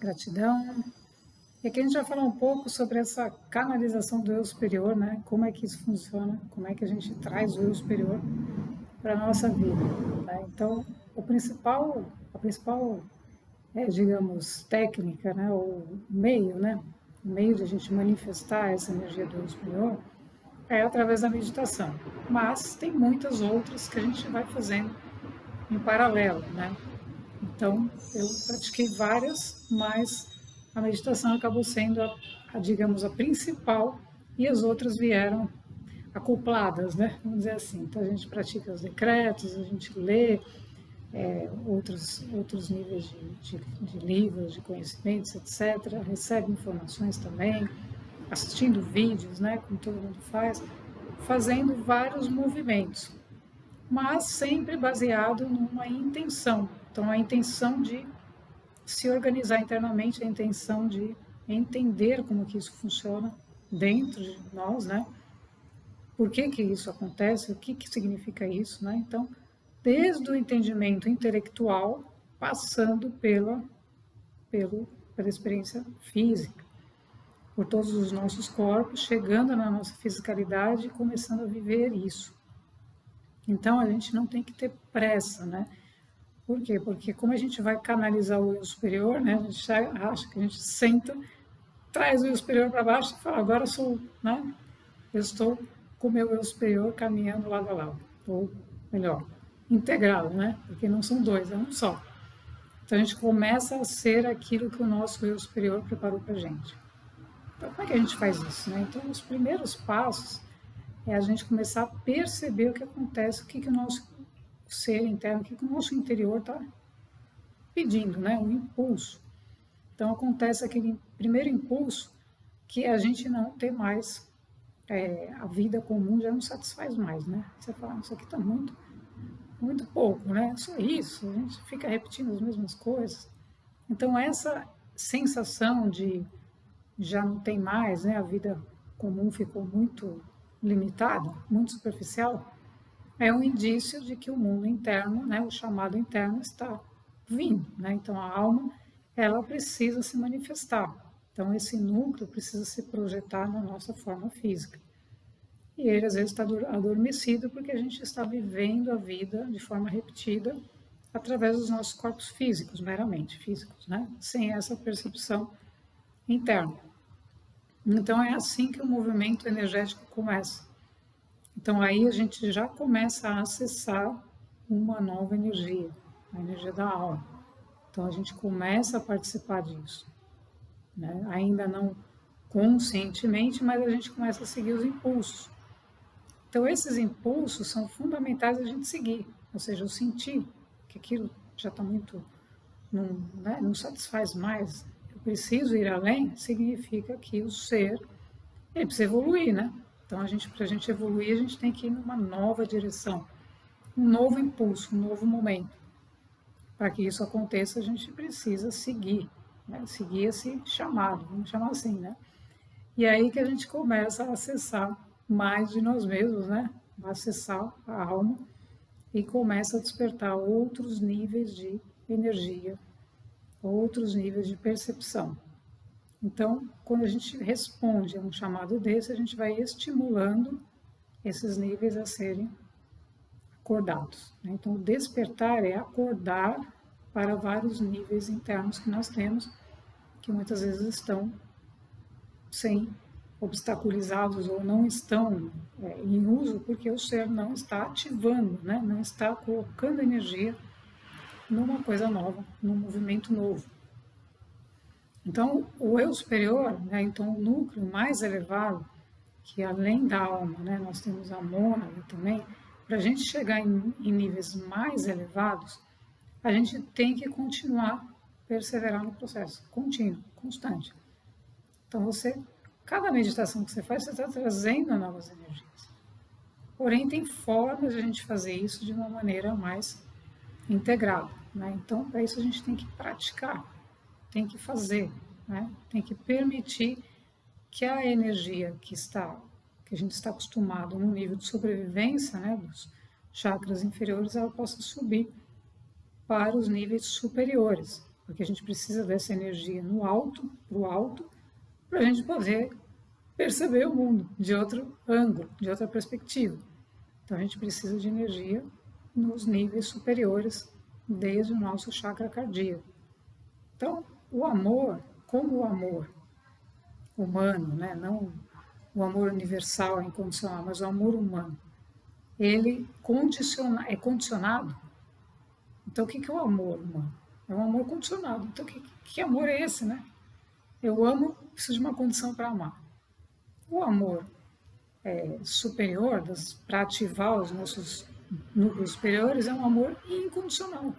Gratidão. E aqui a gente vai falar um pouco sobre essa canalização do eu superior, né? Como é que isso funciona, como é que a gente traz o eu superior para a nossa vida, né? Então, a principal digamos, técnica, né? O meio, né? O meio de a gente manifestar essa energia do eu superior é através da meditação. Mas tem muitas outras que a gente vai fazendo em paralelo, né? Então, eu pratiquei várias, mas a meditação acabou sendo digamos, a principal e as outras vieram acopladas, né? Vamos dizer assim. Então, a gente pratica os decretos, a gente lê outros níveis de livros, de conhecimentos, etc. Recebe informações também, assistindo vídeos, né? Como todo mundo faz, fazendo vários movimentos, mas sempre baseado numa intenção. Então, a intenção de se organizar internamente, a intenção de entender como que isso funciona dentro de nós, né? Por que que isso acontece, o que que significa isso, né? Então, desde o entendimento intelectual, passando pela experiência física, por todos os nossos corpos, chegando na nossa fisicalidade e começando a viver isso. Então, a gente não tem que ter pressa, né? Por quê? Porque como a gente vai canalizar o eu superior, né? A gente acha que a gente senta, traz o eu superior para baixo e fala, agora sou, né? Eu estou com o meu eu superior caminhando lado a lado. Ou melhor, integrado, né? Porque não são dois, é um só. Então a gente começa a ser aquilo que o nosso eu superior preparou para a gente. Então como é que a gente faz isso, né? Então os primeiros passos é a gente começar a perceber o que acontece, o que o nosso ser interno, o que o nosso interior está pedindo, né? Um impulso. Então acontece aquele primeiro impulso que a gente não tem mais, a vida comum já não satisfaz mais, né? Você fala, isso aqui está muito pouco, né? Só isso, a gente fica repetindo as mesmas coisas. Então essa sensação de já não tem mais, né? A vida comum ficou muito limitada, muito superficial, é um indício de que o mundo interno, né, o chamado interno, está vindo, né? Então a alma, ela precisa se manifestar. Então esse núcleo precisa se projetar na nossa forma física. E ele às vezes está adormecido porque a gente está vivendo a vida de forma repetida através dos nossos corpos físicos, meramente físicos, né? Sem essa percepção interna. Então é assim que o movimento energético começa. Então aí a gente já começa a acessar uma nova energia, a energia da alma. Então a gente começa a participar disso, né? Ainda não conscientemente, mas a gente começa a seguir os impulsos. Então esses impulsos são fundamentais a gente seguir, ou seja, eu sentir que aquilo já está muito, não satisfaz mais, eu preciso ir além, significa que o ser ele precisa evoluir, né? Então, para a gente evoluir, a gente tem que ir numa nova direção, um novo impulso, um novo momento. Para que isso aconteça, a gente precisa seguir, né? Seguir esse chamado, vamos chamar assim, né? E aí que a gente começa a acessar mais de nós mesmos, né? Acessar a alma e começa a despertar outros níveis de energia, outros níveis de percepção. Então, quando a gente responde a um chamado desse, a gente vai estimulando esses níveis a serem acordados, né? Então, despertar é acordar para vários níveis internos que nós temos, que muitas vezes estão sem obstaculizados ou não estão em uso porque o ser não está ativando, né? Não está colocando energia numa coisa nova, num movimento novo. Então, o eu superior, né? Então o núcleo mais elevado, que além da alma, né, nós temos a mônada também, para a gente chegar em níveis mais elevados, a gente tem que continuar perseverar no processo, contínuo, constante. Então cada meditação que você faz, você está trazendo novas energias. Porém, tem formas de a gente fazer isso de uma maneira mais integrada, né? Então, para isso a gente tem que praticar, tem que fazer, né? Tem que permitir que a energia que a gente está acostumado no nível de sobrevivência, né, dos chakras inferiores, ela possa subir para os níveis superiores. porque a gente precisa dessa energia no alto, pro alto, para a gente poder perceber o mundo de outro ângulo, de outra perspectiva. Então a gente precisa de energia nos níveis superiores, desde o nosso chakra cardíaco. Então, o amor, como o amor humano, né? Não o amor universal, incondicional, mas o amor humano, ele é condicionado. Então, o que é o amor humano? É um amor condicionado. Então, que amor é esse, né? Eu amo, preciso de uma condição para amar. O amor superior, para ativar os nossos núcleos superiores, é um amor incondicional.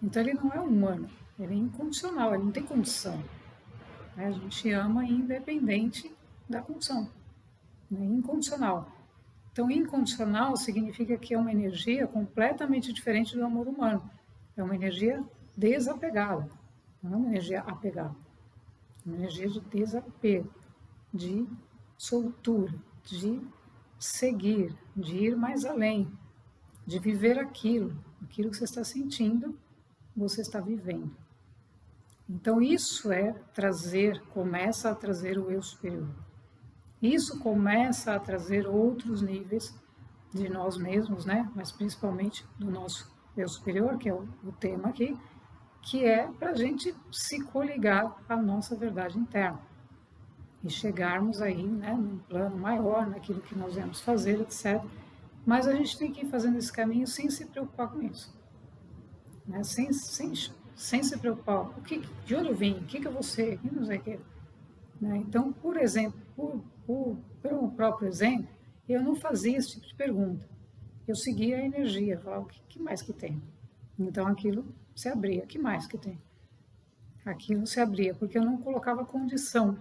Então, ele não é humano, ele é incondicional, ele não tem condição. Né? A gente ama independente da condição, né? Incondicional. Então, incondicional significa que é uma energia completamente diferente do amor humano. É uma energia desapegada, não é uma energia apegada. É uma energia de desapego, de soltura, de seguir, de ir mais além, de viver aquilo que você está sentindo, você está vivendo. Então, isso começa a trazer o eu superior. Isso começa a trazer outros níveis de nós mesmos, né? Mas principalmente do nosso eu superior, que é o tema aqui, que é para a gente se coligar à nossa verdade interna e chegarmos aí, né, num plano maior, naquilo que nós vamos fazer, etc. Mas a gente tem que ir fazendo esse caminho sem se preocupar com isso, né? Sem se preocupar, de onde eu vim, o que eu vou ser, que não sei o que. Né? Então, por exemplo, pelo próprio exemplo, eu não fazia esse tipo de pergunta. Eu seguia a energia, falava, o que mais que tem? Então, aquilo se abria. O que mais que tem? Aquilo se abria, porque eu não colocava condição.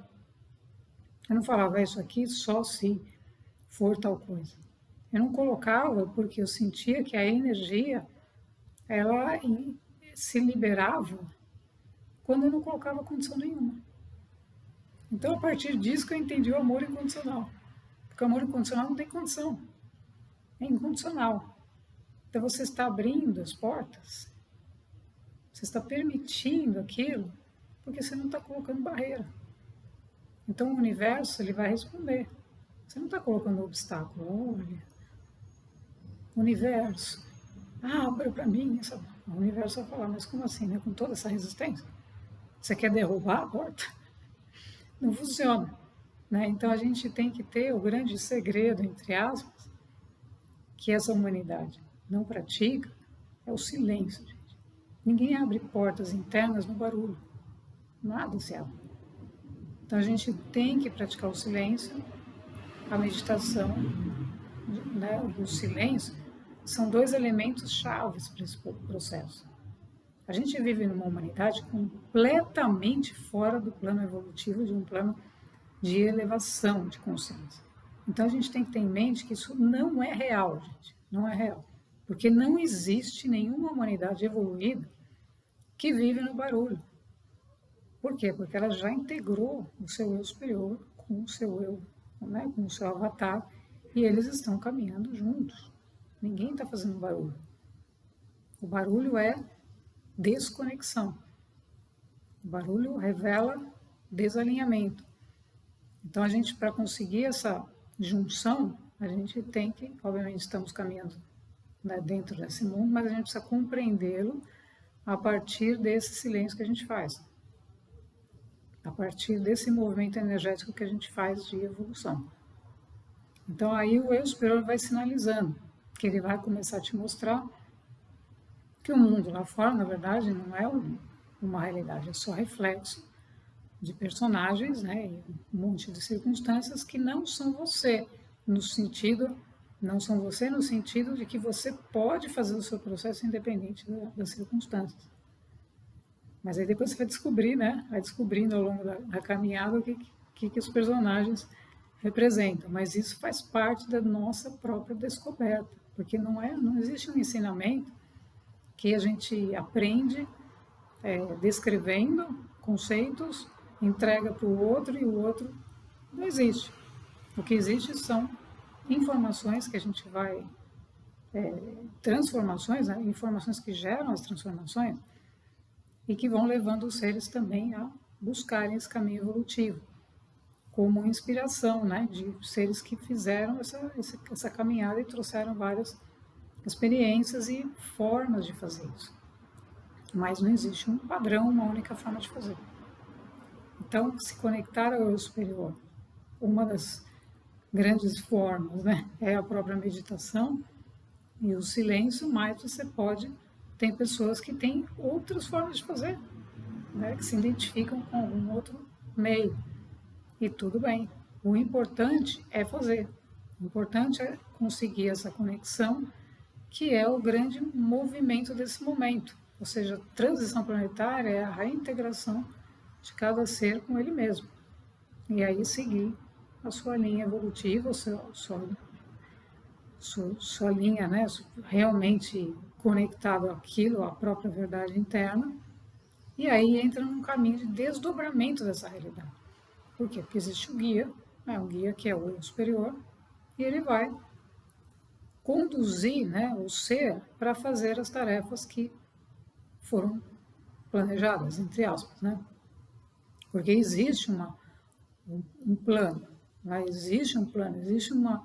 Eu não falava isso aqui só se for tal coisa. Eu não colocava porque eu sentia que a energia, ela se liberava quando eu não colocava condição nenhuma. Então, a partir disso que eu entendi o amor incondicional. Porque o amor incondicional não tem condição. É incondicional. Então, você está abrindo as portas, você está permitindo aquilo, porque você não está colocando barreira. Então, o universo, ele vai responder. Você não está colocando obstáculo. Olha, universo, abra para mim. O universo vai falar, mas como assim, né? Com toda essa resistência? Você quer derrubar a porta? Não funciona. Né? Então, a gente tem que ter o grande segredo, entre aspas, que essa humanidade não pratica, é o silêncio, gente. Ninguém abre portas internas no barulho. Nada se abre. Então, a gente tem que praticar o silêncio, a meditação, né? E o silêncio são dois elementos chaves para esse processo. A gente vive numa humanidade completamente fora do plano evolutivo, de um plano de elevação de consciência. Então a gente tem que ter em mente que isso não é real, gente. Não é real. Porque não existe nenhuma humanidade evoluída que vive no barulho. Por quê? Porque ela já integrou o seu eu superior com o seu eu, né, com o seu avatar, e eles estão caminhando juntos. Ninguém está fazendo barulho. O barulho é desconexão. O barulho revela desalinhamento. Então, a gente, para conseguir essa junção, a gente tem que, obviamente, estamos caminhando, né, dentro desse mundo, mas a gente precisa compreendê-lo a partir desse silêncio que a gente faz, a partir desse movimento energético que a gente faz de evolução. Então, aí o eu superior vai sinalizando, que ele vai começar a te mostrar que o mundo lá fora, na verdade, não é uma realidade, é só reflexo de personagens, né, e um monte de circunstâncias que não são você, não são você no sentido de que você pode fazer o seu processo independente das circunstâncias. Mas aí depois você vai descobrir, né, vai descobrindo ao longo da caminhada o que os personagens representam. Mas isso faz parte da nossa própria descoberta, porque não existe um ensinamento que a gente aprende descrevendo conceitos, entrega para o outro e o outro não existe. O que existe são informações que a gente vai, transformações, né? Informações que geram as transformações, e que vão levando os seres também a buscarem esse caminho evolutivo, como inspiração, né, de seres que fizeram essa caminhada e trouxeram várias experiências e formas de fazer isso. Mas não existe um padrão, uma única forma de fazer. Então, se conectar ao eu superior, uma das grandes formas, né, é a própria meditação e o silêncio, mas você pode, tem pessoas que têm outras formas de fazer, né, que se identificam com algum outro meio, e tudo bem. O importante é fazer, o importante é conseguir essa conexão, que é o grande movimento desse momento, ou seja, a transição planetária é a reintegração de cada ser com ele mesmo, e aí seguir a sua linha evolutiva, sua linha, né, realmente conectado àquilo, à própria verdade interna, e aí entra num caminho de desdobramento dessa realidade. Por quê? Porque existe o guia, né, um guia que é o eu superior, e ele vai conduzir, né, o ser para fazer as tarefas que foram planejadas, entre aspas, né? Porque existe um plano, né? Existe um plano, existe uma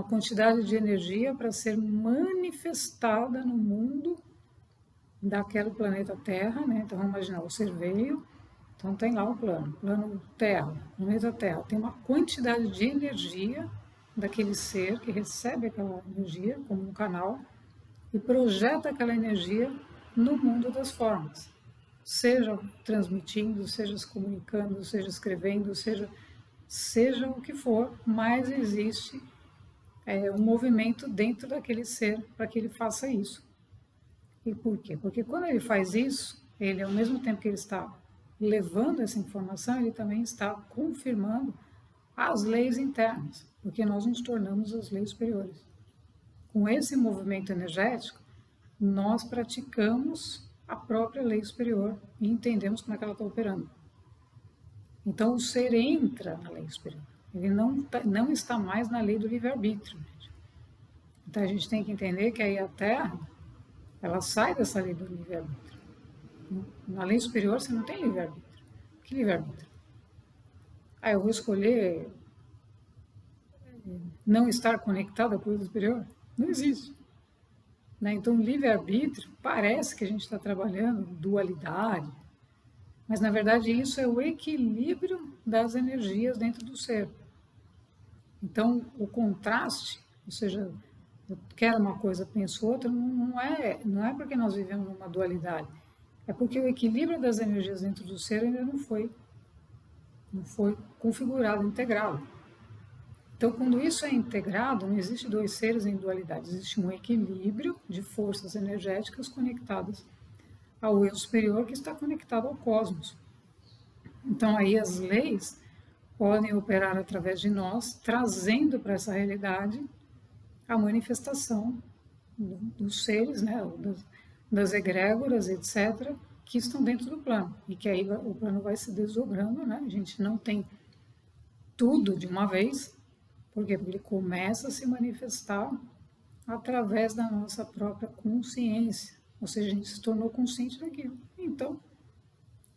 quantidade de energia para ser manifestada no mundo daquele planeta Terra, né? Então, vamos imaginar, o ser veio, então tem lá o plano Terra, planeta Terra, tem uma quantidade de energia daquele ser que recebe aquela energia como um canal e projeta aquela energia no mundo das formas, seja transmitindo, seja se comunicando, seja escrevendo, seja o que for, mas existe um movimento dentro daquele ser para que ele faça isso. E por quê? Porque quando ele faz isso, ele, ao mesmo tempo que ele está levando essa informação, ele também está confirmando as leis internas, porque nós nos tornamos as leis superiores. Com esse movimento energético, nós praticamos a própria lei superior e entendemos como é que ela está operando. Então, o ser entra na lei superior. Ele não está mais na lei do livre-arbítrio. Então, a gente tem que entender que aí a Terra, ela sai dessa lei do livre-arbítrio. Na lei superior, você não tem livre-arbítrio. Que livre-arbítrio? Eu vou escolher não estar conectado à coisa superior? Não existe. Né? Então, livre-arbítrio, parece que a gente está trabalhando dualidade, mas, na verdade, isso é o equilíbrio das energias dentro do ser. Então, o contraste, ou seja, eu quero uma coisa, penso outra, não é porque nós vivemos numa dualidade, é porque o equilíbrio das energias dentro do ser ainda não foi configurado, integrado. Então, quando isso é integrado, não existe dois seres em dualidade, existe um equilíbrio de forças energéticas conectadas ao eu superior que está conectado ao cosmos. Então, aí as leis podem operar através de nós, trazendo para essa realidade a manifestação dos seres, né, das egrégoras, etc., que estão dentro do plano. E que aí o plano vai se desdobrando, né? A gente não tem tudo de uma vez. Por quê? Porque ele começa a se manifestar através da nossa própria consciência. Ou seja, a gente se tornou consciente daquilo. Então,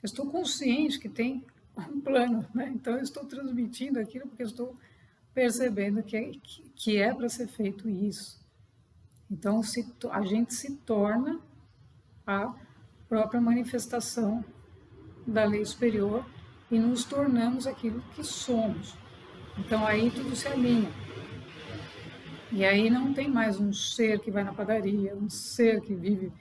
eu estou consciente que tem um plano, né? Então, eu estou transmitindo aquilo porque eu estou percebendo que é para ser feito isso. Então, a gente se torna a própria manifestação da lei superior e nos tornamos aquilo que somos. Então, aí tudo se alinha. E aí não tem mais um ser que vai na padaria, um ser que vive,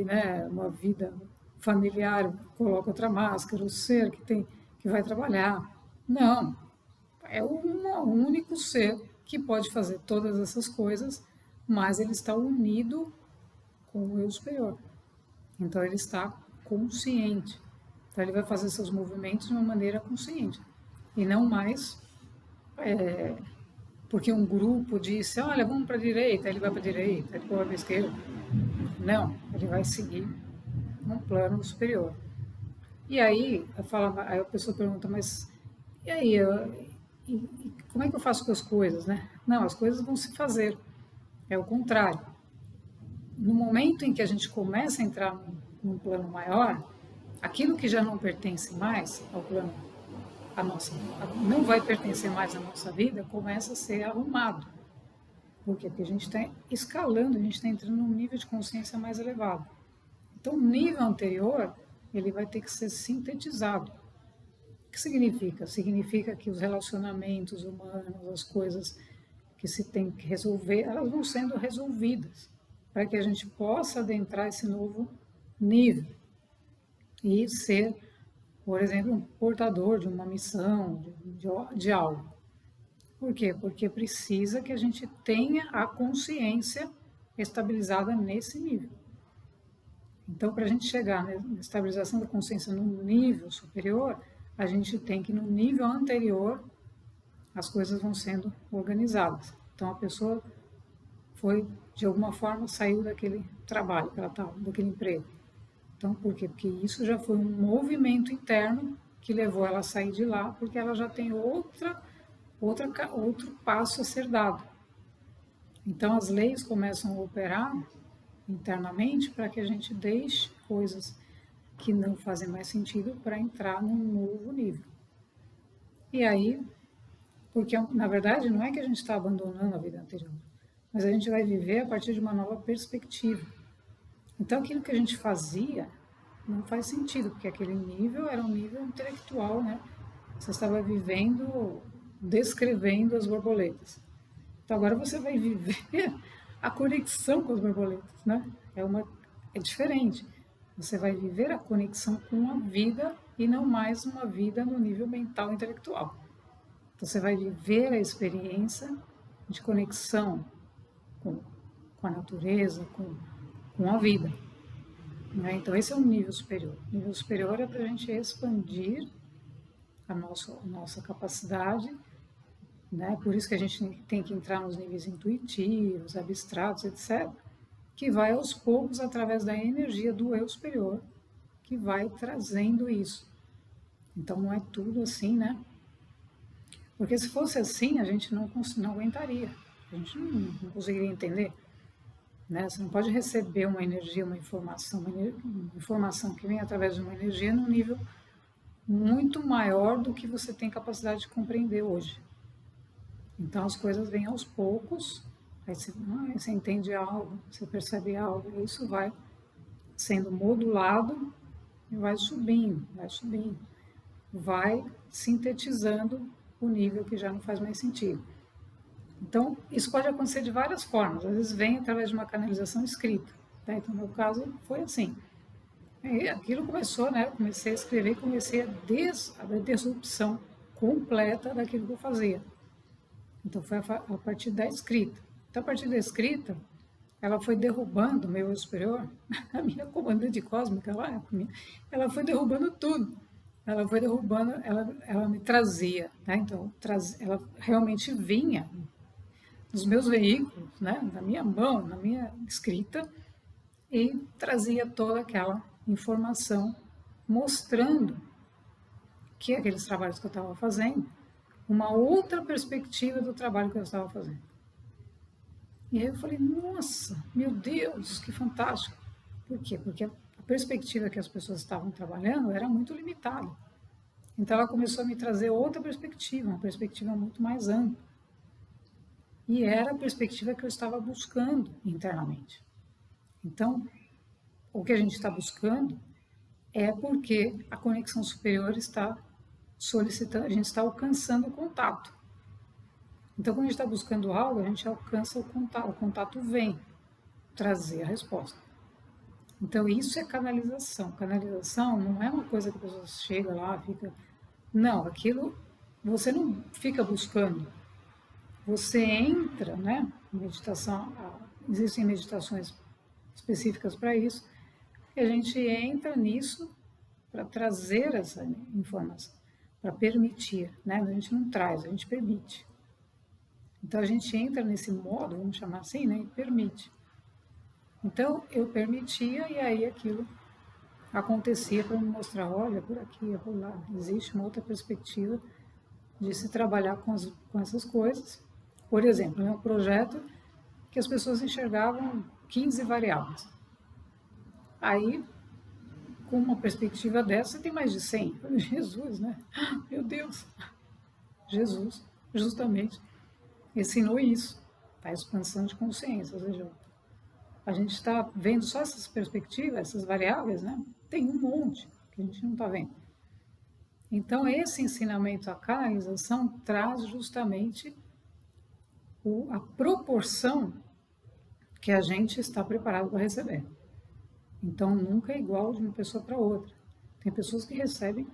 né, uma vida familiar, coloca outra máscara, o ser que vai trabalhar. Não, é um único ser que pode fazer todas essas coisas, mas ele está unido com o eu superior. Então ele está consciente. Então ele vai fazer seus movimentos de uma maneira consciente. E não mais porque um grupo disse, olha, vamos para a direita, ele vai para a direita, ele vai para a esquerda. Não, ele vai seguir um plano superior. E aí, aí a pessoa pergunta, mas e aí, como é que eu faço com as coisas, né? Não, as coisas vão se fazer. É o contrário. No momento em que a gente começa a entrar num plano maior, aquilo que já não pertence mais ao plano, não vai pertencer mais à nossa vida, começa a ser arrumado. Por quê? Porque a gente está escalando, a gente está entrando num nível de consciência mais elevado. Então, o nível anterior, ele vai ter que ser sintetizado. O que significa? Significa que os relacionamentos humanos, as coisas que se tem que resolver, elas vão sendo resolvidas, para que a gente possa adentrar esse novo nível e ser, por exemplo, um portador de uma missão, de algo. Por quê? Porque precisa que a gente tenha a consciência estabilizada nesse nível. Então, para a gente chegar na estabilização da consciência no nível superior, a gente tem que, no nível anterior, as coisas vão sendo organizadas. Então, a pessoa foi, de alguma forma, saiu daquele trabalho que ela estava, daquele emprego. Então, por quê? Porque isso já foi um movimento interno que levou ela a sair de lá, porque ela já tem outro passo a ser dado. Então, as leis começam a operar internamente para que a gente deixe coisas que não fazem mais sentido para entrar num novo nível. E aí, porque na verdade não é que a gente está abandonando a vida anterior, mas a gente vai viver a partir de uma nova perspectiva. Então, aquilo que a gente fazia não faz sentido, porque aquele nível era um nível intelectual, né? Você estava vivendo, descrevendo as borboletas. Então, agora você vai viver a conexão com as borboletas, né? É diferente. Você vai viver a conexão com a vida e não mais uma vida no nível mental e intelectual. Então, você vai viver a experiência de conexão com a natureza, com a vida. Né? Então, esse é um nível superior. O nível superior é para a gente expandir a nossa capacidade, né? Por isso que a gente tem que entrar nos níveis intuitivos, abstratos, etc., que vai aos poucos, através da energia do eu superior, que vai trazendo isso. Então, não é tudo assim, né? Porque se fosse assim, a gente não aguentaria, a gente não conseguiria entender. Né? Você não pode receber uma energia, uma informação que vem através de uma energia num nível muito maior do que você tem capacidade de compreender hoje. Então as coisas vêm aos poucos, aí você entende algo, você percebe algo, e isso vai sendo modulado e vai subindo, vai sintetizando o nível que já não faz mais sentido. Então, isso pode acontecer de várias formas. Às vezes vem através de uma canalização escrita. Tá? Então, no meu caso, foi assim. E aquilo começou, né? Eu comecei a escrever e comecei a disrupção completa daquilo que eu fazia. Então, foi a partir da escrita. Então, a partir da escrita, ela foi derrubando o meu eu superior, a minha comandante cósmica lá, ela foi derrubando tudo. Ela foi derrubando, ela me trazia, né? Então, ela realmente vinha nos meus veículos, né, na minha mão, na minha escrita, e trazia toda aquela informação mostrando que aqueles trabalhos que eu estava fazendo, uma outra perspectiva do trabalho que eu estava fazendo. E aí eu falei, nossa, meu Deus, que fantástico. Por quê? Porque a perspectiva que as pessoas estavam trabalhando era muito limitada. Então ela começou a me trazer outra perspectiva, uma perspectiva muito mais ampla. E era a perspectiva que eu estava buscando internamente. Então, o que a gente está buscando é porque a conexão superior está solicitando, a gente está alcançando o contato. Então, quando a gente está buscando algo, a gente alcança o contato vem trazer a resposta. Então, isso é canalização. Canalização não é uma coisa que a pessoa chega lá, fica... Não, aquilo você não fica buscando. Você entra, né? Meditação, existem meditações específicas para isso, e a gente entra nisso para trazer essa informação, para permitir, né? A gente não traz, a gente permite. Então a gente entra nesse modo, vamos chamar assim, né? E permite. Então eu permitia e aí aquilo acontecia para me mostrar, olha, por aqui, por lá, existe uma outra perspectiva de se trabalhar com essas coisas. Por exemplo, é um projeto que as pessoas enxergavam 15 variáveis. Aí com uma perspectiva dessa, você tem mais de 100. Jesus, né? Meu Deus! Jesus, justamente, ensinou isso, a expansão de consciência. Ou seja, a gente está vendo só essas perspectivas, essas variáveis, né? Tem um monte que a gente não está vendo. Então, esse ensinamento à canalização traz justamente a proporção que a gente está preparado para receber. Então, nunca é igual de uma pessoa para outra. Tem pessoas que recebem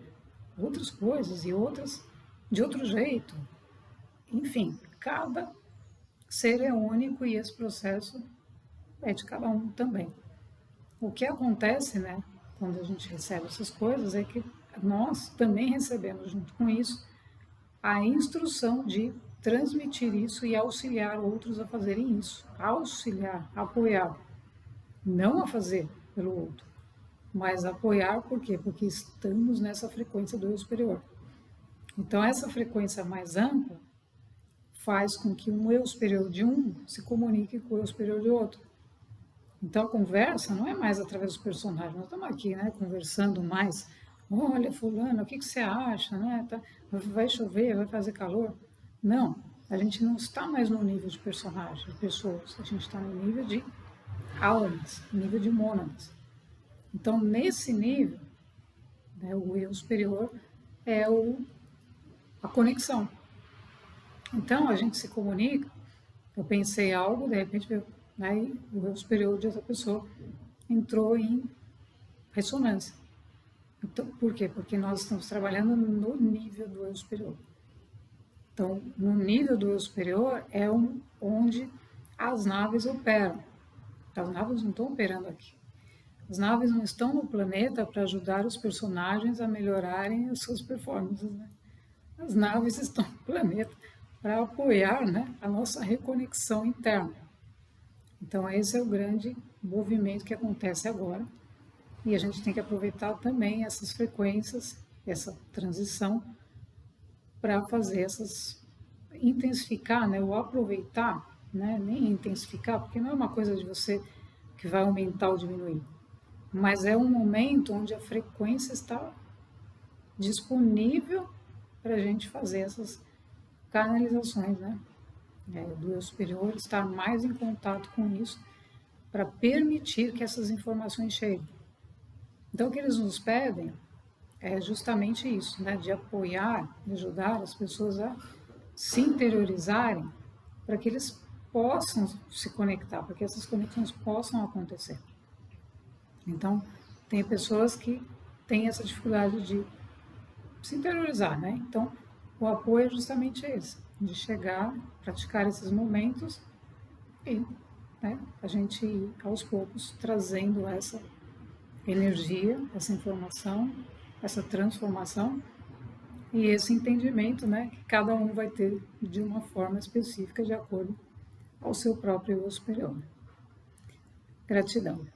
outras coisas e outras de outro jeito. Enfim, cada ser é único e esse processo é de cada um também. O que acontece, né, quando a gente recebe essas coisas, é que nós também recebemos, junto com isso, a instrução de transmitir isso e auxiliar outros a fazerem isso. Auxiliar, apoiar. Não a fazer pelo outro, mas apoiar por quê? Porque estamos nessa frequência do eu superior. Então, essa frequência mais ampla faz com que um eu superior de um se comunique com o eu superior de outro. Então, a conversa não é mais através dos personagens. Nós estamos aqui, né, conversando mais. Olha, fulano, o que você acha? Né? Vai chover, vai fazer calor? Não, a gente não está mais no nível de personagens, de pessoas. A gente está no nível de almas, nível de mônadas. Então, nesse nível, né, o eu superior é a conexão. Então, a gente se comunica, eu pensei algo, de repente, né, o eu superior de outra pessoa entrou em ressonância. Então, por quê? Porque nós estamos trabalhando no nível do eu superior. Então, no nível do eu superior é onde as naves operam. As naves não estão operando aqui. As naves não estão no planeta para ajudar os personagens a melhorarem as suas performances, né? As naves estão no planeta para apoiar, né, a nossa reconexão interna. Então, esse é o grande movimento que acontece agora. E a gente tem que aproveitar também essas frequências, essa transição, para fazer intensificar, né, ou aproveitar, né, nem intensificar, porque não é uma coisa de você que vai aumentar ou diminuir, mas é um momento onde a frequência está disponível para a gente fazer essas canalizações, né, do eu superior, estar mais em contato com isso, para permitir que essas informações cheguem. Então, o que eles nos pedem é justamente isso, né, de apoiar, de ajudar as pessoas a se interiorizarem para que eles possam se conectar, para que essas conexões possam acontecer. Então, tem pessoas que têm essa dificuldade de se interiorizar, né? Então, o apoio é justamente esse, de chegar, praticar esses momentos e, né, a gente ir aos poucos trazendo essa energia, essa informação, essa transformação e esse entendimento, né, que cada um vai ter de uma forma específica de acordo ao seu próprio eu superior. Gratidão.